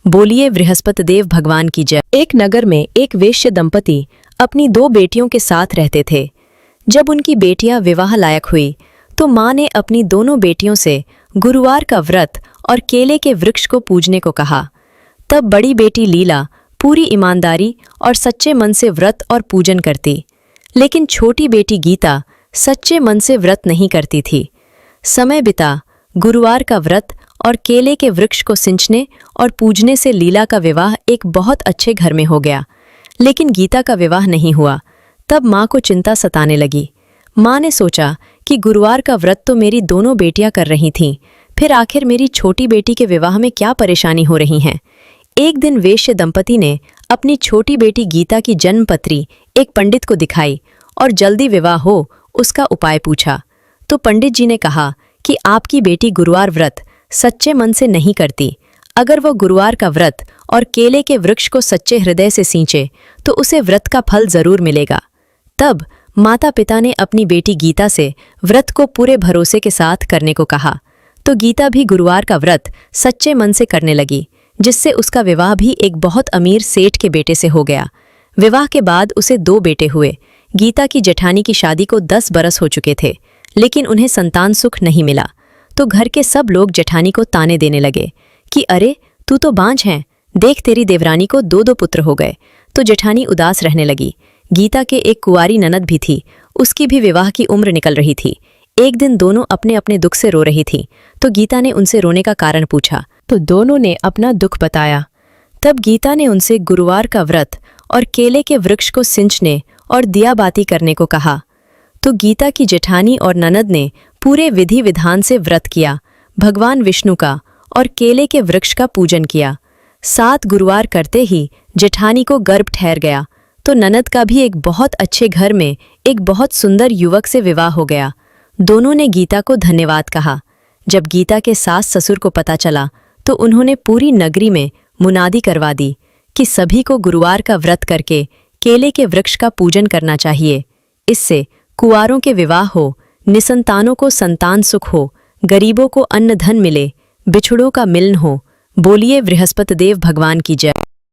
बोलिए बृहस्पति देव भगवान की जय। एक नगर में एक वेश्य दंपति अपनी दो बेटियों के साथ रहते थे। जब उनकी बेटियां विवाह लायक हुई तो माँ ने अपनी दोनों बेटियों से गुरुवार का व्रत और केले के वृक्ष को पूजने को कहा। तब बड़ी बेटी लीला पूरी ईमानदारी और सच्चे मन से व्रत और पूजन करती, लेकिन छोटी बेटी गीता सच्चे मन से व्रत नहीं करती थी। समय बिता गुरुवार का व्रत और केले के वृक्ष को सिंचने और पूजने से लीला का विवाह एक बहुत अच्छे घर में हो गया, लेकिन गीता का विवाह नहीं हुआ। तब माँ को चिंता सताने लगी। माँ ने सोचा कि गुरुवार का व्रत तो मेरी दोनों बेटियां कर रही थीं, फिर आखिर मेरी छोटी बेटी के विवाह में क्या परेशानी हो रही है। एक दिन वेश्य दंपति ने अपनी छोटी बेटी गीता की जन्मपत्री एक पंडित को दिखाई और जल्दी विवाह हो उसका उपाय पूछा। तो पंडित जी ने कहा कि आपकी बेटी गुरुवार व्रत सच्चे मन से नहीं करती। अगर वह गुरुवार का व्रत और केले के वृक्ष को सच्चे हृदय से सींचे तो उसे व्रत का फल जरूर मिलेगा। तब माता पिता ने अपनी बेटी गीता से व्रत को पूरे भरोसे के साथ करने को कहा, तो गीता भी गुरुवार का व्रत सच्चे मन से करने लगी, जिससे उसका विवाह भी एक बहुत अमीर सेठ के बेटे से हो गया। विवाह के बाद उसे दो बेटे हुए। गीता की जेठानी की शादी को 10 बरस हो चुके थे, लेकिन उन्हें संतान सुख नहीं मिला। तो घर के सब लोग जेठानी को ताने देने लगे कि अरे तू तो बांझ है, देख तेरी देवरानी को 2-2 पुत्र हो गए। तो जेठानी उदास रहने लगी। गीता के एक कुंवारी ननद भी थी, उसकी भी विवाह की उम्र निकल रही थी। एक दिन दोनों अपने अपने दुख से रो रही थी, तो गीता ने उनसे रोने का कारण पूछा, तो दोनों ने अपना दुख बताया। तब गीता ने उनसे गुरुवार का व्रत और केले के वृक्ष को सिंचने और दिया बाती करने को कहा। तो गीता की जेठानी और ननद ने पूरे विधि विधान से व्रत किया, भगवान विष्णु का और केले के वृक्ष का पूजन किया। 7 गुरुवार करते ही जेठानी को गर्भ ठहर गया, तो ननद का भी एक बहुत अच्छे घर में एक बहुत सुंदर युवक से विवाह हो गया। दोनों ने गीता को धन्यवाद कहा। जब गीता के सास ससुर को पता चला तो उन्होंने पूरी नगरी में मुनादी करवा दी कि सभी को गुरुवार का व्रत करके केले के वृक्ष का पूजन करना चाहिए। इससे कुंवारों के विवाह हो, निसंतानों को संतान सुख हो, गरीबों को अन्न धन मिले, बिछड़ों का मिलन हो। बोलिए बृहस्पति देव भगवान की जय।